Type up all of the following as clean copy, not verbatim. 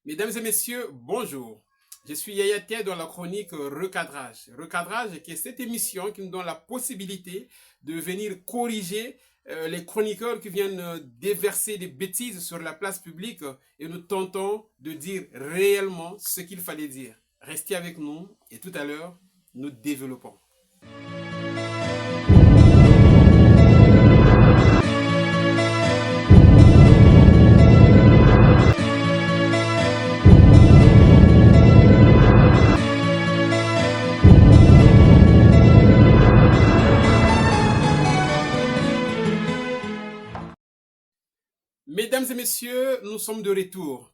Mesdames et messieurs, bonjour. Je suis Yaya Tia dans la chronique Recadrage. Recadrage qui est cette émission qui nous donne la possibilité de venir corriger les chroniqueurs qui viennent déverser des bêtises sur la place publique et nous tentons de dire réellement ce qu'il fallait dire. Restez avec nous et tout à l'heure, nous développons. Mesdames et messieurs, nous sommes de retour.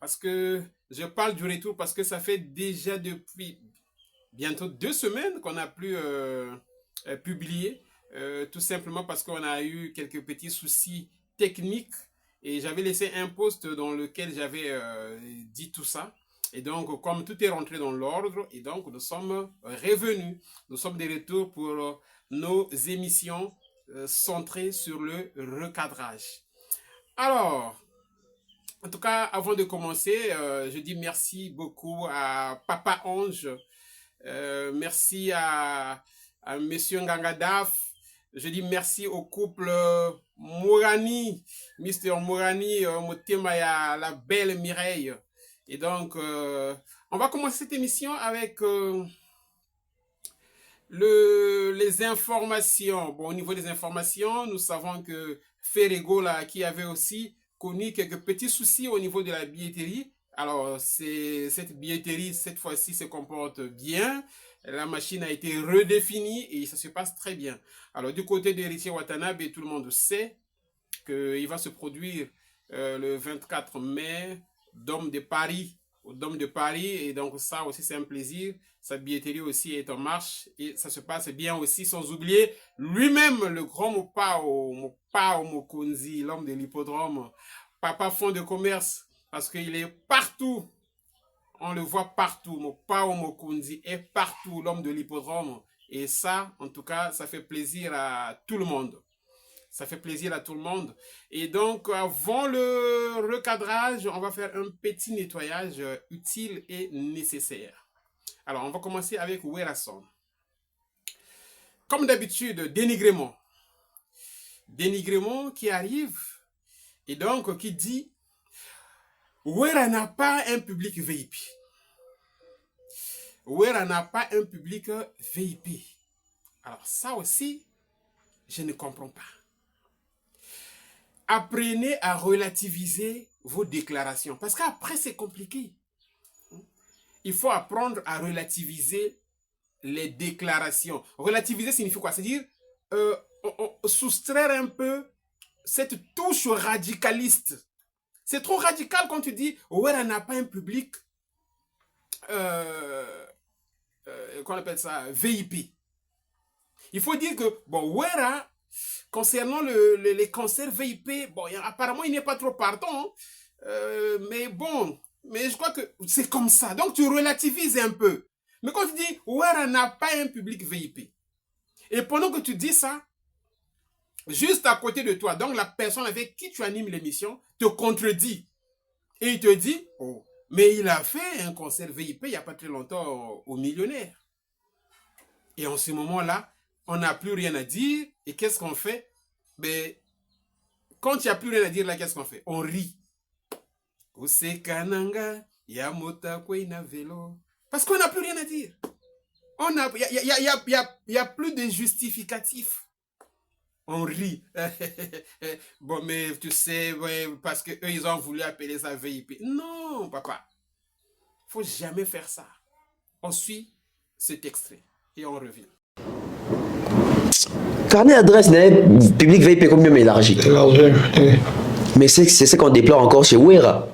Je parle du retour parce que ça fait déjà depuis bientôt 2 semaines qu'on n'a plus publié. Tout simplement parce qu'on a eu quelques petits soucis techniques et j'avais laissé un post dans lequel j'avais dit tout ça. Et donc, comme tout est rentré dans l'ordre, et donc nous sommes revenus. Nous sommes de retour pour nos émissions centrées sur le recadrage. Alors, en tout cas, avant de commencer, je dis merci beaucoup à Papa Ange, merci à Monsieur Ngangadaf, je dis merci au couple Mourani, Mr. Mourani, Motemaya, la belle Mireille. Et donc, on va commencer cette émission avec les informations. Bon, au niveau des informations, nous savons que Ferrego, là, qui avait aussi connu quelques petits soucis au niveau de la billetterie. Alors, cette billetterie, cette fois-ci, se comporte bien. La machine a été redéfinie et ça se passe très bien. Alors, du côté d'Héritier Watanabe, tout le monde sait qu'il va se produire le 24 mai, Dôme de Paris, au Dôme de Paris. Et donc, ça aussi, c'est un plaisir. Sa billetterie aussi est en marche et ça se passe bien aussi, sans oublier lui-même, le grand Mopao Mokonzi, l'homme de l'hippodrome, papa fond de commerce, parce qu'il est partout. On le voit partout. Mopao Mokonzi est partout, l'homme de l'hippodrome. Et ça, en tout cas, ça fait plaisir à tout le monde. Ça fait plaisir à tout le monde. Et donc, avant le recadrage, on va faire un petit nettoyage utile et nécessaire. Alors, on va commencer avec Werason. Comme d'habitude, dénigrement. Dénigrement qui arrive et donc qui dit Wera n'a pas un public VIP. Wera n'a pas un public VIP. Alors, ça aussi, je ne comprends pas. Apprenez à relativiser vos déclarations. Parce qu'après, c'est compliqué. Il faut apprendre à relativiser les déclarations. Relativiser signifie quoi? C'est-à-dire soustraire un peu cette touche radicaliste. C'est trop radical quand tu dis « Wera n'a pas un public qu'on appelle ça VIP ». Il faut dire que, bon, Wera, concernant les cancers VIP, bon, apparemment, il n'est pas trop partant. Mais bon... Mais je crois que c'est comme ça. Donc, tu relativises un peu. Mais quand tu dis, Wera n'a pas un public VIP. Et pendant que tu dis ça, juste à côté de toi, donc la personne avec qui tu animes l'émission te contredit. Et il te dit, oh, mais il a fait un concert VIP il n'y a pas très longtemps au Millionnaire. Et en ce moment-là, on n'a plus rien à dire. Et qu'est-ce qu'on fait? Mais quand il n'y a plus rien à dire là, qu'est-ce qu'on fait? On rit. Parce qu'on n'a plus rien à dire. Il n'y a plus de justificatif. On rit. Bon, mais tu sais, ouais, parce qu'eux, ils ont voulu appeler ça VIP. Non, papa. Il ne faut jamais faire ça. On suit cet extrait et on revient. Carnet d'adresse n'est public VIP combien mais élargi. Mais c'est ce qu'on déplore encore chez Wera.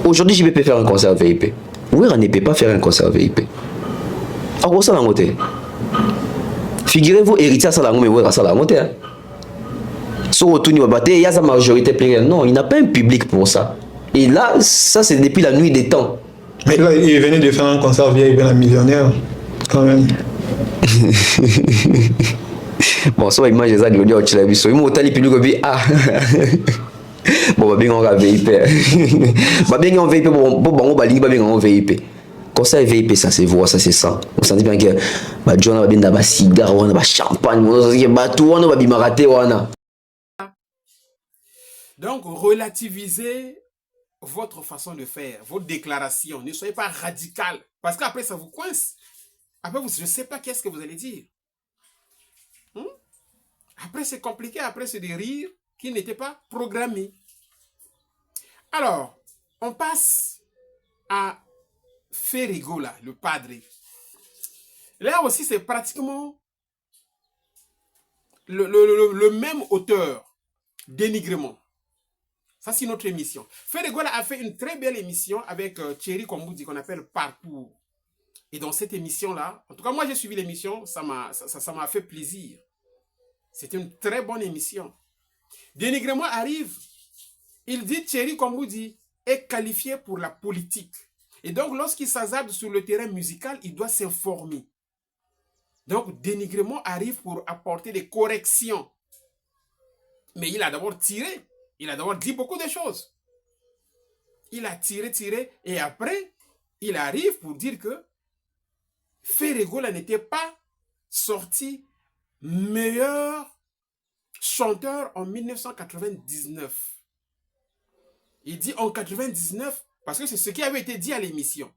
Aujourd'hui, je peux faire un concert VIP. Wera ne peut pas faire un concert VIP. À quoi ça l'a monté? Figurez-vous, héritier ça l'a monté, mais Wera ça l'a monté. Sur le tour, il y a sa majorité plénière. Non, il n'a pas un public pour ça. Et là, ça c'est depuis la nuit des temps. Mais là, il venait de faire un concert VIP à la Millionnaire, quand même. Bon, ça va imaginer ça de l'audio, tu l'as vu. Il m'a dit public, ah. Bon, bah, bien, on va VIP. Bah, bien, on VIP. Bon, on va ligue, bah, bien, on VIP. Quand ça, VIP, ça, c'est voix, ça, c'est ça. On sent bien que, bah, John va bien d'avoir cigare, on va champagne, on va tout, on va bien rater, on a. Donc, relativisez votre façon de faire, votre déclaration. Ne soyez pas radical. Parce qu'après, ça vous coince. Après, je ne sais pas qu'est-ce que vous allez dire. Après, c'est compliqué. Après, c'est des rires qui n'étaient pas programmés. Alors, on passe à Ferigola, le padre. Là aussi, c'est pratiquement le même auteur, Dénigrement. Ça, c'est notre émission. Ferigola a fait une très belle émission avec Thierry Komboudi qu'on appelle Parcours. Et dans cette émission-là, en tout cas, moi, j'ai suivi l'émission, ça m'a fait plaisir. C'était une très bonne émission. Dénigrement arrive, il dit Thierry Komboudi est qualifié pour la politique. Et donc, lorsqu'il s'hazarde sur le terrain musical, il doit s'informer. Donc, Dénigrement arrive pour apporter des corrections. Mais il a d'abord tiré. Il a d'abord dit beaucoup de choses. Il a tiré, et après, il arrive pour dire que Ferigola n'était pas sorti meilleur chanteur en 1999. Il dit en 99, parce que c'est ce qui avait été dit à l'émission.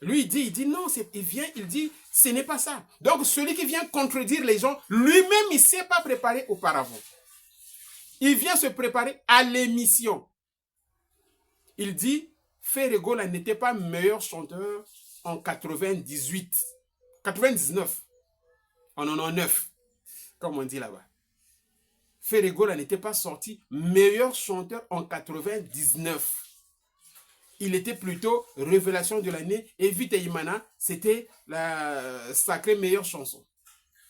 Lui, il dit non, il dit, ce n'est pas ça. Donc, celui qui vient contredire les gens, lui-même, il ne s'est pas préparé auparavant. Il vient se préparer à l'émission. Il dit, Ferigola n'était pas meilleur chanteur en 98, 99, en 99, comme on dit là-bas. Ferigola n'était pas sorti meilleur chanteur en 99. Il était plutôt révélation de l'année et Vita Imana, c'était la sacrée meilleure chanson.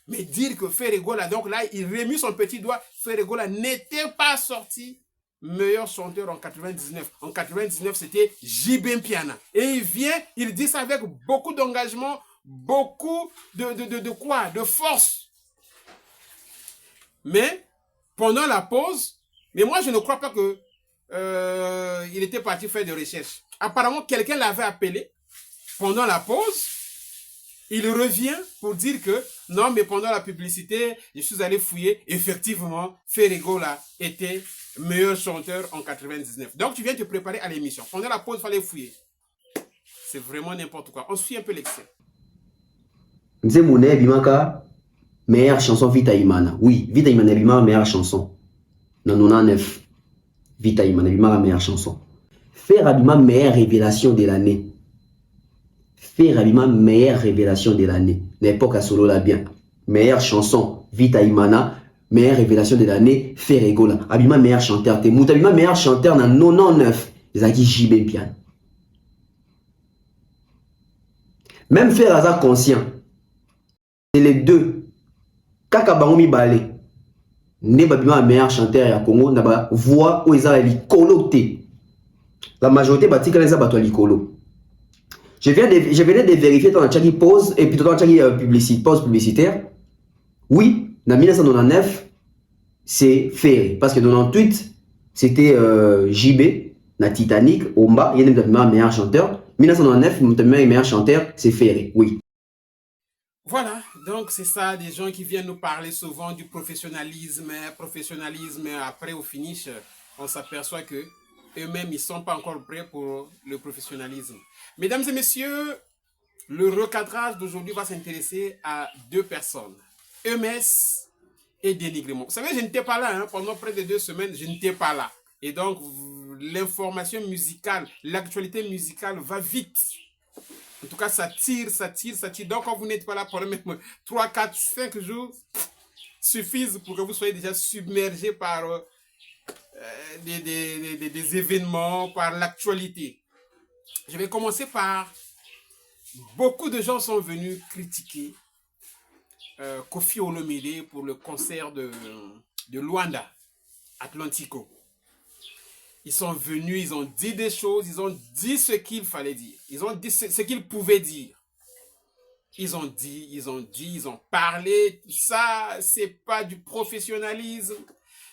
Mais dire que Ferigola, donc là, il remue son petit doigt, Ferigola n'était pas sorti meilleur chanteur en 99. En 99, c'était JB Piana. Et il vient, il dit ça avec beaucoup d'engagement, beaucoup de force. Mais, pendant la pause, mais moi, je ne crois pas que il était parti faire des recherches. Apparemment, quelqu'un l'avait appelé pendant la pause. Il revient pour dire que non, mais pendant la publicité, je suis allé fouiller. Effectivement, Ferigola était meilleur chanteur en 99. Donc, tu viens te préparer à l'émission. Pendant la pause, il fallait fouiller. C'est vraiment n'importe quoi. On suit un peu l'excès. Nzemune Bimaka, meilleure chanson Vita Imana. Oui, Vita Imana Bimaka, meilleure chanson. Non, 99. Vita Imana Bimaka, meilleure chanson. Faire Abima, meilleure révélation de l'année. Faire Abima, meilleure révélation de l'année. L'époque à solo là bien. Meilleure chanson, Vita Imana. Meilleure révélation de l'année, Ferigola. Abima, meilleur chanteur. Abima, meilleur chanteur dans 99. Zaki JB Piano. Même faire hasard conscient. C'est les deux. Kaka Bangomi Balé. Ne Babima, meilleur chanteur à Congo. Naba voix où ils ont les colotés. La majorité batika les abattoirs licolo. Je venais de vérifier dans la chaki pause et puis dans la chaki pause publicitaire. Oui, en 1999, c'est Ferré. Parce que dans 98, c'était JB, na Titanic, Omba, il y a un meilleur chanteur. 1999, mon meilleur chanteur, c'est Ferré, oui. Voilà, donc c'est ça, des gens qui viennent nous parler souvent du professionnalisme. Après au finish, on s'aperçoit que eux-mêmes, ils ne sont pas encore prêts pour le professionnalisme. Mesdames et messieurs, le recadrage d'aujourd'hui va s'intéresser à deux personnes, EMS et Dénigrement. Vous savez, je n'étais pas là, hein, pendant près de 2 semaines, je n'étais pas là. Et donc, l'information musicale, l'actualité musicale va vite. En tout cas, ça tire. Donc, quand vous n'êtes pas là pendant même 3, 4, 5 jours, suffisent pour que vous soyez déjà submergé par des événements, par l'actualité. Je vais commencer par... Beaucoup de gens sont venus critiquer Koffi Olomide pour le concert de Luanda, Atlantico. Ils sont venus, ils ont dit des choses, ils ont dit ce qu'il fallait dire. Ils ont dit ce qu'ils pouvaient dire. Ils ont dit, ils ont parlé. Ça, c'est pas du professionnalisme.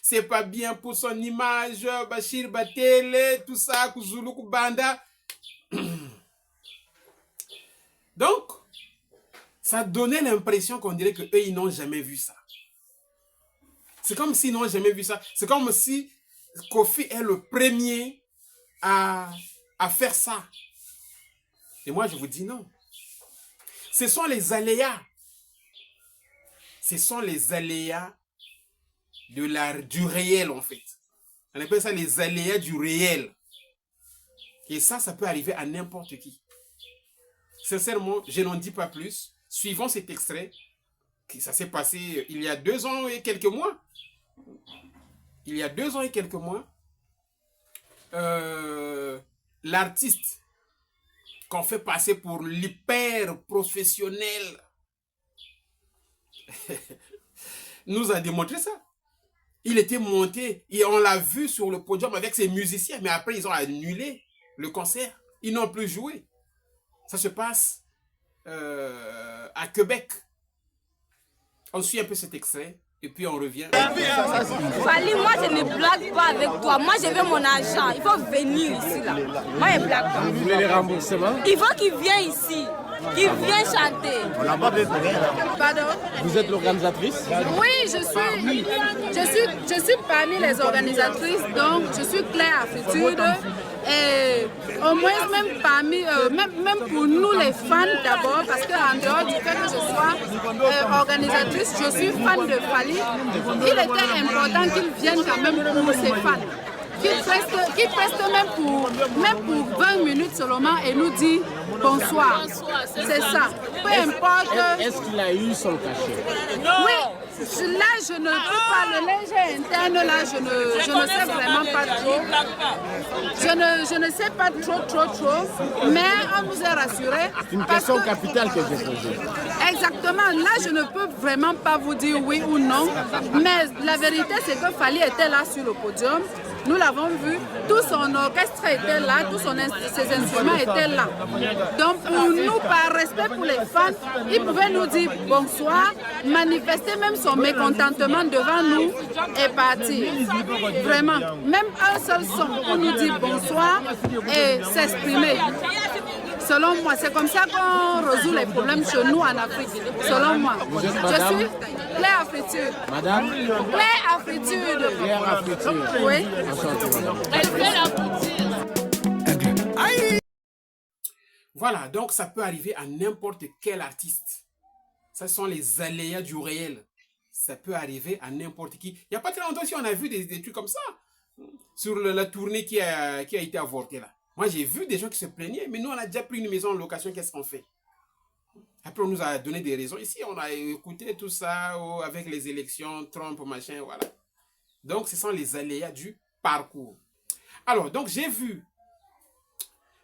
c'est pas bien pour son image, Bachir Batele, tout ça, Kuzulu Kubanda. Donc, ça donnait l'impression qu'on dirait qu'eux, ils n'ont jamais vu ça. C'est comme s'ils n'ont jamais vu ça. C'est comme si Kofi est le premier à faire ça. Et moi, je vous dis non. Ce sont les aléas. Ce sont les aléas du réel, en fait. On appelle ça les aléas du réel. Et ça peut arriver à n'importe qui. Sincèrement, je n'en dis pas plus. Suivons cet extrait. Ça s'est passé il y a 2 ans et quelques mois. Il y a 2 ans et quelques mois, l'artiste qu'on fait passer pour l'hyper professionnel nous a démontré ça. Il était monté et on l'a vu sur le podium avec ses musiciens, mais après ils ont annulé le concert. Ils n'ont plus joué. Ça se passe à Québec. On suit un peu cet extrait. Et puis on revient. Fally, moi je ne blague pas avec toi. Moi je veux mon argent. Il faut venir ici là. Moi je blague pas. Vous voulez les remboursements? Il faut qu'il vienne ici. Qu'il vienne chanter. On n'a pas besoin de rien. Pardon? Vous êtes l'organisatrice? Oui, je suis parmi les organisatrices, donc je suis Claire Afritude. Et au moins même parmi, même pour nous les fans d'abord, parce qu'en dehors du fait que je sois organisatrice, je suis fan de Fally. Il était important qu'il vienne quand même pour ses fans. Qu'il preste même pour 20 minutes seulement et nous dit bonsoir. C'est ça. Peu importe. Est-ce qu'il a eu son cachet? Oui. Là, je ne peux pas, le léger interne, là, je ne sais vraiment pas trop. Je ne sais pas trop, mais on nous a rassurés. Une question capitale que j'ai posée. Exactement, là, je ne peux vraiment pas vous dire oui ou non, mais la vérité, c'est que Fally était là sur le podium. Nous l'avons vu, tout son orchestre était là, tous ses instruments étaient là. Donc pour nous, par respect pour les fans, il pouvait nous dire bonsoir, manifester même son mécontentement devant nous et partir. Vraiment, même un seul son pour nous dire bonsoir et s'exprimer. Selon moi, c'est comme ça qu'on résout les problèmes chez nous en Afrique. Selon moi. Je suis Claire Afritude. Madame? Claire Afritude. Claire Afritude. Oui. Voilà, donc ça peut arriver à n'importe quel artiste. Ce sont les aléas du réel. Ça peut arriver à n'importe qui. Il n'y a pas très longtemps aussi, on a vu des trucs comme ça. Sur la tournée qui a été avortée là. Moi, j'ai vu des gens qui se plaignaient, mais nous, on a déjà pris une maison en location, qu'est-ce qu'on fait? Après, on nous a donné des raisons. Ici, on a écouté tout ça avec les élections, Trump, machin, voilà. Donc, ce sont les aléas du parcours. Alors, donc, j'ai vu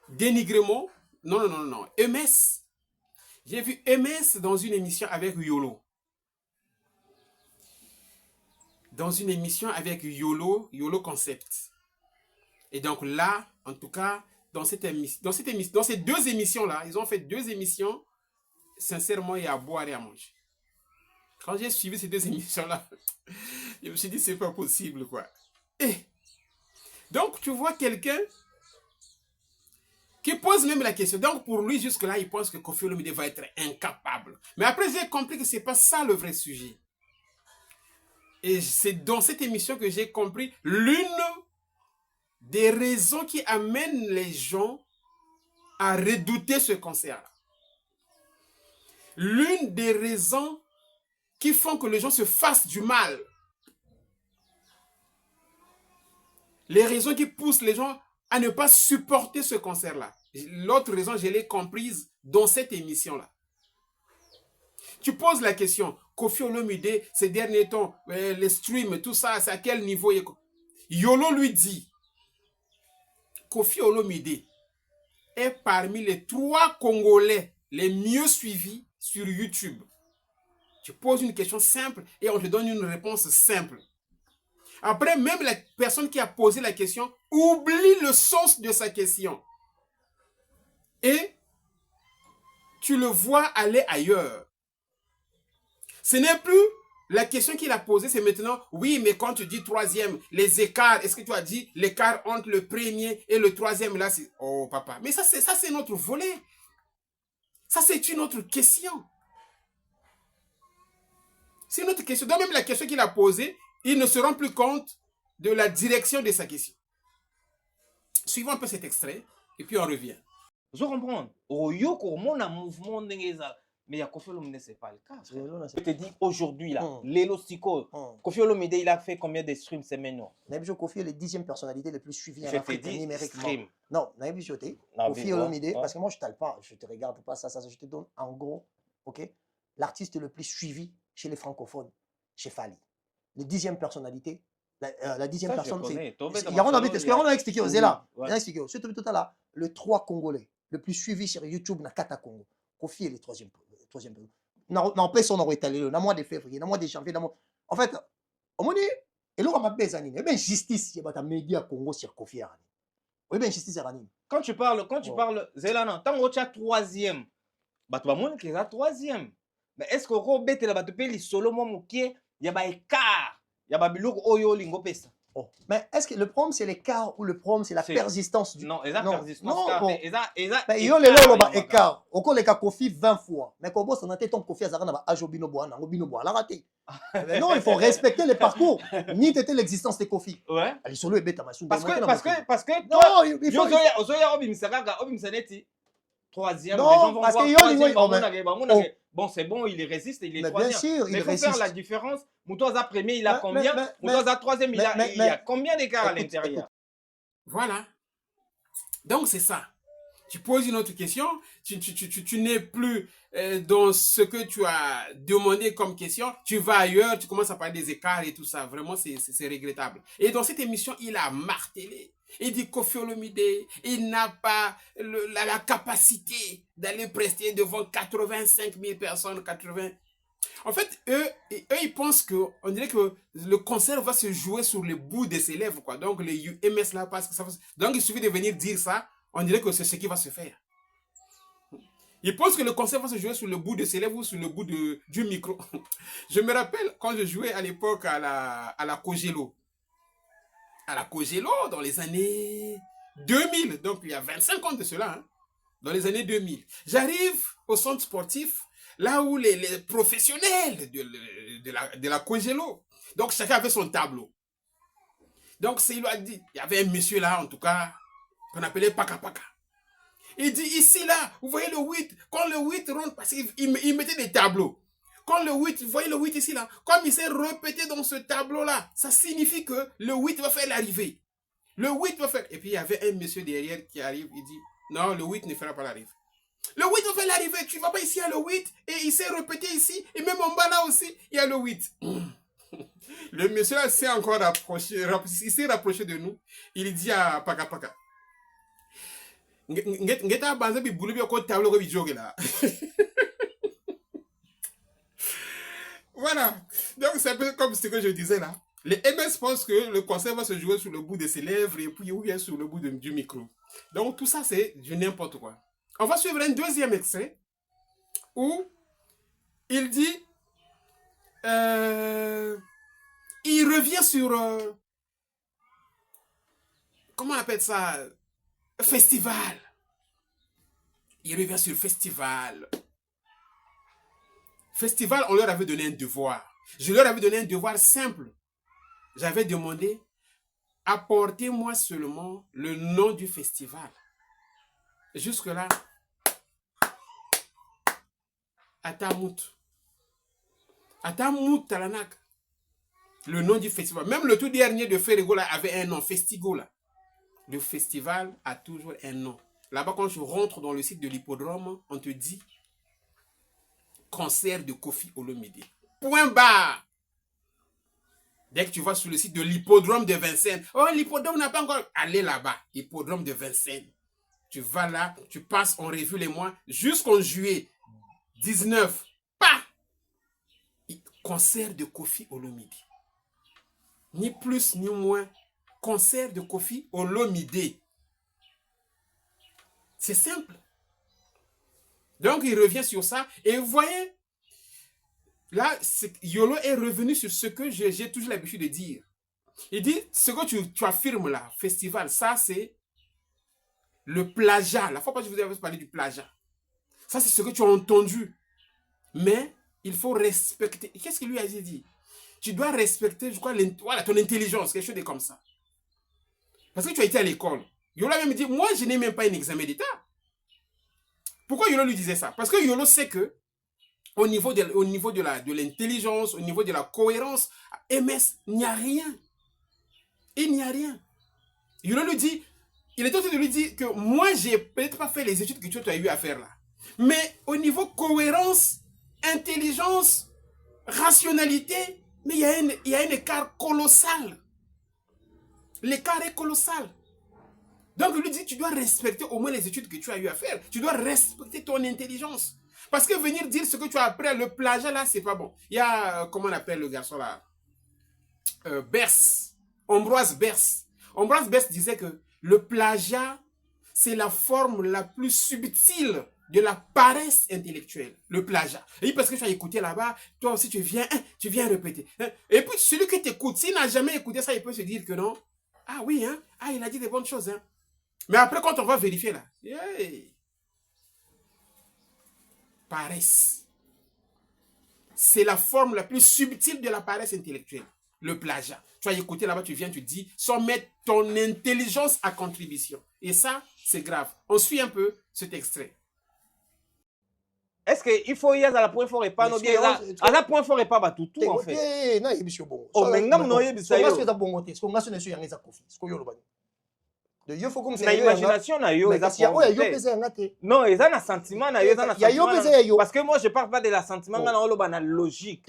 dénigrement. Non. MS. J'ai vu MS dans une émission avec Yolo. Dans une émission avec Yolo Concept. Et donc là, en tout cas, dans ces 2 émissions-là, ils ont fait 2 émissions, sincèrement, il y a à boire et à manger. Quand j'ai suivi ces 2 émissions-là, je me suis dit, c'est pas possible, quoi. Et donc, tu vois quelqu'un qui pose même la question. Donc, pour lui, jusque-là, il pense que Koffi Olomide va être incapable. Mais après, j'ai compris que c'est pas ça le vrai sujet. Et c'est dans cette émission que j'ai compris l'une des raisons qui amènent les gens à redouter ce concert-là. L'une des raisons qui font que les gens se fassent du mal. Les raisons qui poussent les gens à ne pas supporter ce concert-là. L'autre raison, je l'ai comprise dans cette émission-là. Tu poses la question, Koffi Olomide, ces derniers temps, les streams, tout ça, c'est à quel niveau? Yolo lui dit, Koffi Olomide est parmi les 3 Congolais les mieux suivis sur YouTube. Tu poses une question simple et on te donne une réponse simple. Après, même la personne qui a posé la question oublie le sens de sa question. Et tu le vois aller ailleurs. Ce n'est plus La question qu'il a posée, c'est maintenant, oui, mais quand tu dis troisième, les écarts, est-ce que tu as dit l'écart entre le premier et le troisième, là, c'est... Oh, papa. Mais ça, c'est notre volet. Ça, c'est une autre question. C'est une autre question. Donc, même la question qu'il a posée, il ne se rend plus compte de la direction de sa question. Suivons un peu cet extrait, et puis on revient. Je comprends. Oyo, comment un mouvement d'engagement. Mais il y a Kofi Olomide, ce n'est pas le cas. Je te dis aujourd'hui, là, Lelo Siko, Kofi Olomide, il a fait combien de streams semaine? Naïbjo Kofi est la 10e personnalité la plus suivie en Je te Afrique dis numériquement. stream. Non, Naïbjo Kofi Olomide, parce que moi je ne pas, je te regarde pas ça, je te donne en gros, ok, l'artiste le plus suivi chez les francophones, chez Fali. La 10e personnalité, la 10e personne, c'est... Il y a un expliqué aux là. Il y a expliqué, surtout tout à l'heure, le 3 Congolais, le plus suivi sur YouTube, na Kata Congo. Kofi est le troisième. Non, personne n'aurait étalé le mois de février, le mois de janvier. En fait, au moment et là, on m'a dit, il y a bien justice, il y a des médias Congo sur Kofi Arani. Oui, bien justice Arani. Quand tu parles, Zélana, tant que tu as troisième, tu vas montrer qu'il y a troisième. Mais est-ce que Robert et la Batupé, solo, il y a un écart, il y a un bilou, oyo, lingo, pesa. Oh. Mais est-ce que le problème c'est l'écart ou le problème c'est la persistance du... Non, il y a persistance. Mais il y a le écart. Au cours les cas Kofi 20 fois. Mais quand on a ton Kofi Azarana à Jobino Boana, Obino Boana, raté. Non, il faut respecter le parcours. Ni t'étais l'existence de Kofi. Ouais. Allez, solo et bête à ma Parce que non, il faut... Troisième, non, parce que bon, c'est bon, il résiste, il est mais troisième. Bien sûr, mais il faut faire la différence. Moutoisa premier, il a combien? Moutoisa troisième, il y a combien d'écart à l'intérieur? Voilà. Donc, c'est ça. Tu poses une autre question, tu n'es plus dans ce que tu as demandé comme question, tu vas ailleurs, tu commences à parler des écarts et tout ça. Vraiment, c'est regrettable. Et dans cette émission, il a martelé. Il dit Kofi Olomide, il n'a pas la capacité d'aller prester devant 85 000 personnes, 80. En fait, eux, ils pensent que, on dirait que le concert va se jouer sur le bout de ses lèvres, quoi. Donc, les UMS là, parce que ça va... Donc, il suffit de venir dire ça, on dirait que c'est ce qui va se faire. Ils pensent que le concert va se jouer sur le bout de ses lèvres ou sur le bout du micro. Je me rappelle quand je jouais à l'époque à la Kogelo. À la Kogelo, dans les années 2000, donc il y a 25 ans de cela, hein, dans les années 2000. J'arrive au centre sportif, là où les professionnels de la Kogelo, donc chacun avait son tableau. Donc il lui a dit, il y avait un monsieur là, en tout cas, qu'on appelait Paka Paka. Il dit, ici là, vous voyez le 8, quand le 8 rentre, parce qu'il mettait des tableaux. Quand le 8, vous voyez le 8 ici là, comme il s'est répété dans ce tableau-là, ça signifie que le 8 va faire l'arrivée. Le 8 va faire... Et puis il y avait un monsieur derrière qui arrive, il dit, non, le 8 ne fera pas l'arrivée. Le 8 va faire l'arrivée, tu ne vas pas ici, il y a le 8, et il s'est répété ici, et même en bas là aussi, il y a le 8. Le monsieur là s'est encore rapproché, il s'est rapproché de nous, il dit à Paka Paka, ngeta banza bi bulu bi ko tableau ko bi joge là. Voilà. Donc, c'est un peu comme ce que je disais là. Les MS pensent que le concert va se jouer sur le bout de ses lèvres et puis ou bien sur le bout du micro. Donc, tout ça, c'est du n'importe quoi. On va suivre un deuxième extrait où il dit... il revient sur... comment on appelle ça? Festival. Il revient sur festival. Festival, on leur avait donné un devoir. Je leur avais donné un devoir simple. J'avais demandé, apportez-moi seulement le nom du festival. Jusque-là, Atamout. Atamout Talanak. Le nom du festival. Même le tout dernier de Ferrego là avait un nom, Festigo là. Le festival a toujours un nom. Là-bas, quand tu rentres dans le site de l'hippodrome, on te dit concert de Kofi Olomide. Point barre. Dès que tu vas sur le site de l'hippodrome de Vincennes, oh, l'hippodrome n'a pas encore... Allez là-bas, hippodrome de Vincennes. Tu vas là, tu passes en revue les mois jusqu'en juillet 19. Pas concert de Kofi Olomide. Ni plus ni moins. Concert de Kofi Olomide. C'est simple. Donc, il revient sur ça. Et vous voyez, là, Yolo est revenu sur ce que j'ai toujours l'habitude de dire. Il dit, ce que tu affirmes là, festival, ça c'est le plagiat. La fois que je vous avais parlé du plagiat. Ça c'est ce que tu as entendu. Mais il faut respecter. Qu'est-ce qu'il lui a dit? Tu dois respecter, je crois, voilà, ton intelligence, quelque chose de comme ça. Parce que tu as été à l'école. Yolo a même dit, moi je n'ai même pas un examen d'État. Pourquoi Yolo lui disait ça? Parce que Yolo sait que au niveau de l'intelligence, au niveau de la cohérence, à MS, il n'y a rien. Il n'y a rien. Yolo lui dit, il est en train de lui dire que moi, j'ai peut-être pas fait les études que tu as eu à faire là. Mais au niveau cohérence, intelligence, rationalité, mais il y a un écart colossal. L'écart est colossal. Donc, il lui dit, tu dois respecter au moins les études que tu as eu à faire. Tu dois respecter ton intelligence. Parce que venir dire ce que tu as appris, le plagiat là, c'est pas bon. Il y a, comment on appelle le garçon là? Bers. Ambroise Bers. Ambroise Bers disait que le plagiat, c'est la forme la plus subtile de la paresse intellectuelle. Le plagiat. Et parce que tu as écouté là-bas, toi aussi tu viens répéter. Et puis celui qui t'écoute, s'il n'a jamais écouté ça, il peut se dire que non. Ah oui, hein? Ah, il a dit des bonnes choses, hein? Mais après, quand on va vérifier là, paresse. C'est la forme la plus subtile de la paresse intellectuelle. Le plagiat. Tu as écouté là-bas, tu viens, tu dis, sans mettre ton intelligence à contribution. Et ça, c'est grave. On suit un peu cet extrait. Est-ce qu'il faut y aller à la point fort et pas, non bien, à la point fort et pas, tout, en fait. Non, il y a bon. Oh, mais non, il y a ça. Il y a bon côté. Ce qu'on a sur les yeux, de yo faut comme ça imagination na yo eza non eza na sentiment na yo eza na sentiment parce que moi je parle pas de la sentiment na oloba na logique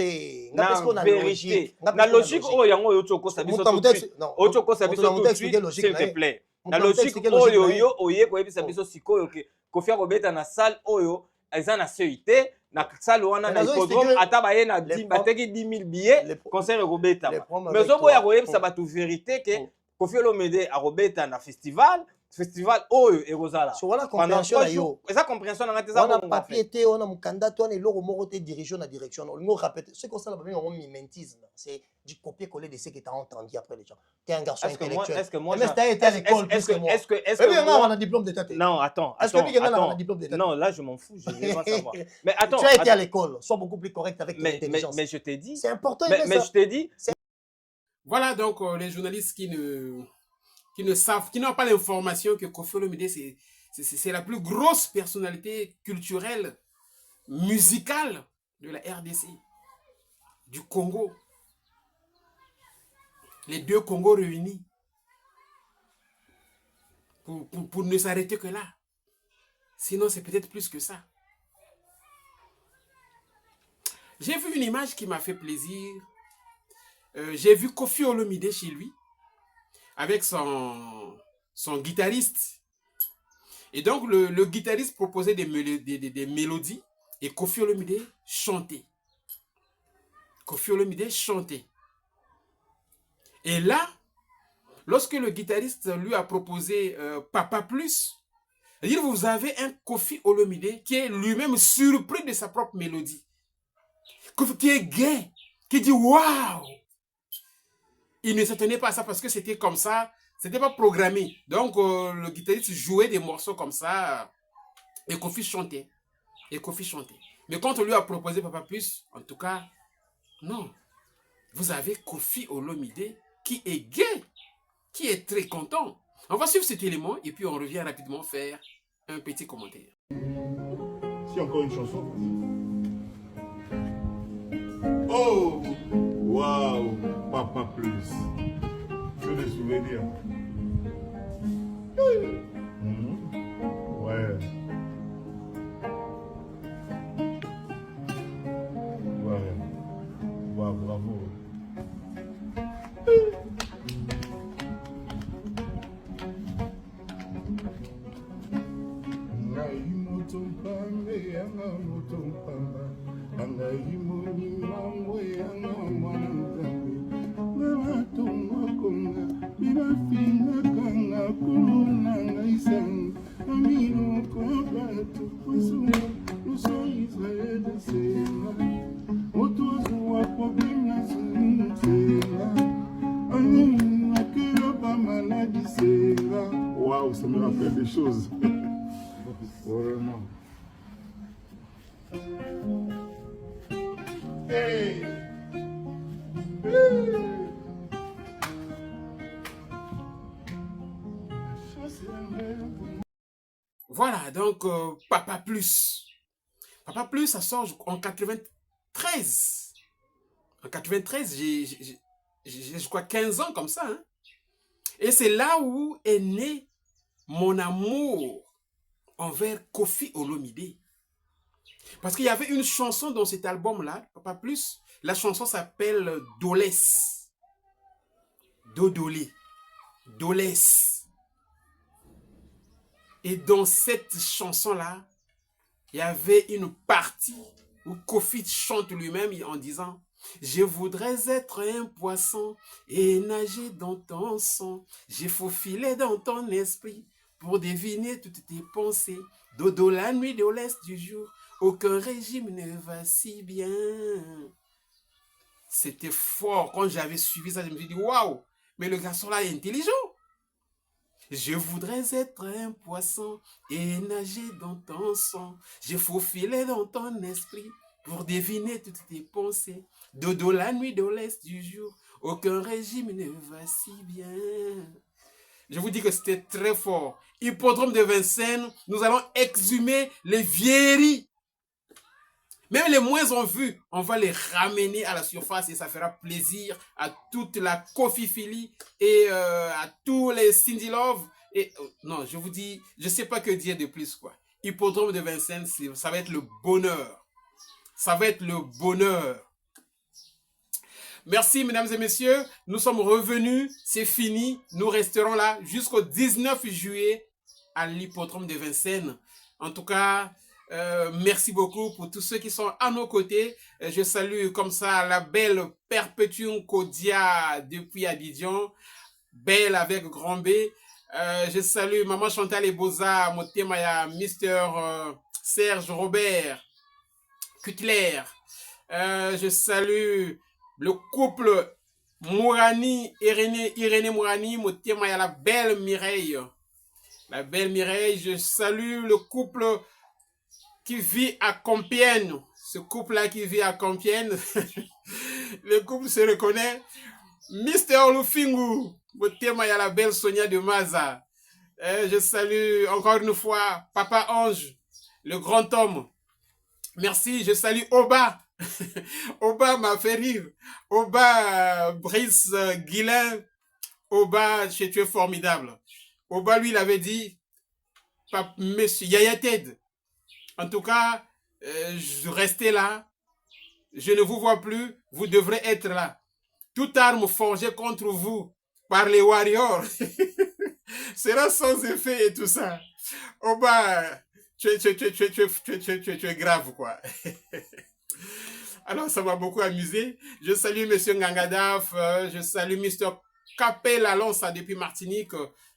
na vérité na logique oyo yango yo toko sabiso tout de suite otoko sabiso tout de suite s'il te plaît na logique oyo yo oye ko ebisa biso sikoyo ke kofia kobeta na salle oyo eza na CET na salle wana na hippodrome ata baye na bateki 10 000 billets concert kobeta mais ozo ya koyebisa bato vérité ke Kofi Olomide a robeta na festival oyo ekozala. So wana compréhension na yo. Eza compréhension na ngati za on a papier te, on a mukanda to, on est loro moko te dirigeant na direction. On nous répète ce qu'on ça on mimétisme, c'est du copier-coller de ce que tu as entendu après les gens. Tu es un garçon intellectuel. Est-ce que moi tu as été à l'école plus que moi. Est-ce que on a un diplôme d'état? Non, attends. Est-ce que on a un diplôme d'état? Non, là je m'en fous, je veux pas savoir. Mais attends. Tu as été à l'école, sois beaucoup plus correct avec ton intelligence. Mais je t'ai dit. C'est important. Mais je t'ai dit. Voilà donc les journalistes qui ne savent, qui n'ont pas l'information que Kofi Olomide, c'est la plus grosse personnalité culturelle, musicale de la RDC, du Congo. Les deux Congos réunis. Pour ne s'arrêter que là. Sinon, c'est peut-être plus que ça. J'ai vu une image qui m'a fait plaisir. J'ai vu Kofi Olomide chez lui. Avec son guitariste. Et donc, le guitariste proposait des mélodies et Kofi Olomide chantait. Kofi Olomide chantait. Et là, lorsque le guitariste lui a proposé Papa Plus, c'est-à-dire vous avez un Kofi Olomide qui est lui-même surpris de sa propre mélodie. Qui est gai, qui dit waouh! Il ne s'attendait pas à ça parce que c'était comme ça. C'était pas programmé. Donc, le guitariste jouait des morceaux comme ça. Et Kofi chantait. Mais quand on lui a proposé Papa Plus, en tout cas, non. Vous avez Kofi Olomide qui est gai, qui est très content. On va suivre cet élément et puis on revient rapidement faire un petit commentaire. C'est encore une chanson. Oh! Waouh, Papa Plus. Que des souvenirs. Ouais. Ouais, bravo. Nous sommes Israël, c'est Voilà, donc Papa Plus. Papa Plus, ça sort en 93. En 93, j'ai je crois 15 ans comme ça. Hein? Et c'est là où est né mon amour envers Koffi Olomide. Parce qu'il y avait une chanson dans cet album-là, Papa Plus. La chanson s'appelle Dolès. Dodolé. Dolès. Et dans cette chanson-là, il y avait une partie où Koffi chante lui-même en disant « Je voudrais être un poisson et nager dans ton sang. J'ai faufilé dans ton esprit pour deviner toutes tes pensées. Dodo la nuit, de l'est du jour, aucun régime ne va si bien. » C'était fort. Quand j'avais suivi ça, je me suis dit « Waouh, mais le garçon-là est intelligent. » Je voudrais être un poisson et nager dans ton sang. J'ai faufilé dans ton esprit pour deviner toutes tes pensées. Dodo la nuit, de l'est du jour, aucun régime ne va si bien. Je vous dis que c'était très fort. Hippodrome de Vincennes, nous allons exhumer les vieilleries. Même les moins en vue, on va les ramener à la surface et ça fera plaisir à toute la Koffiphilie et à tous les Cindy Love. Et non, je vous dis, je ne sais pas que dire de plus, quoi. Hippodrome de Vincennes, ça va être le bonheur. Ça va être le bonheur. Merci, mesdames et messieurs. Nous sommes revenus. C'est fini. Nous resterons là jusqu'au 19 juillet à l'Hippodrome de Vincennes. En tout cas, merci beaucoup pour tous ceux qui sont à nos côtés. Je salue comme ça la belle Perpétune Kodia depuis Abidjan. Belle avec grand B. Je salue Maman Chantal et Boza, Motemaya, Mister Serge Robert Cutler. Je salue le couple Mourani, Irénée Mourani, Motemaya, la belle Mireille. La belle Mireille, je salue le couple qui vit à Compiègne. Ce couple-là qui vit à Compiègne, le couple se reconnaît. Mister Lufingu, Motemaya, la belle Sonia de Maza. Je salue encore une fois Papa Ange, le grand homme. Merci, je salue Oba. Oba m'a fait rire. Oba, Brice Guillain. Oba, tu es formidable. Oba, lui, il avait dit, Monsieur Yaya Ted, en tout cas, je restais là. Je ne vous vois plus. Vous devrez être là. Toute arme forgée contre vous par les warriors sera sans effet et tout ça. Oba, tu es grave, quoi. Alors, ça m'a beaucoup amusé. Je salue Monsieur Ngangadaf. Je salue Mr. Capel Alonso depuis Martinique.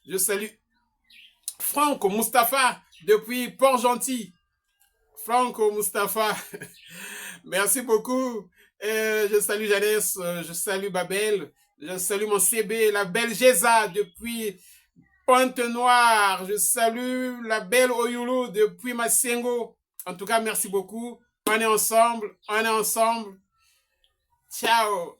Je salue Franco Mustapha depuis Port-Gentil. Franco Mustapha. Merci beaucoup. Je salue Janès. Je salue Babel. Je salue mon CB, la belle Géza depuis Pointe-Noire. Je salue la belle Oyulu depuis Massengo. En tout cas, merci beaucoup. On est ensemble. On est ensemble. Ciao.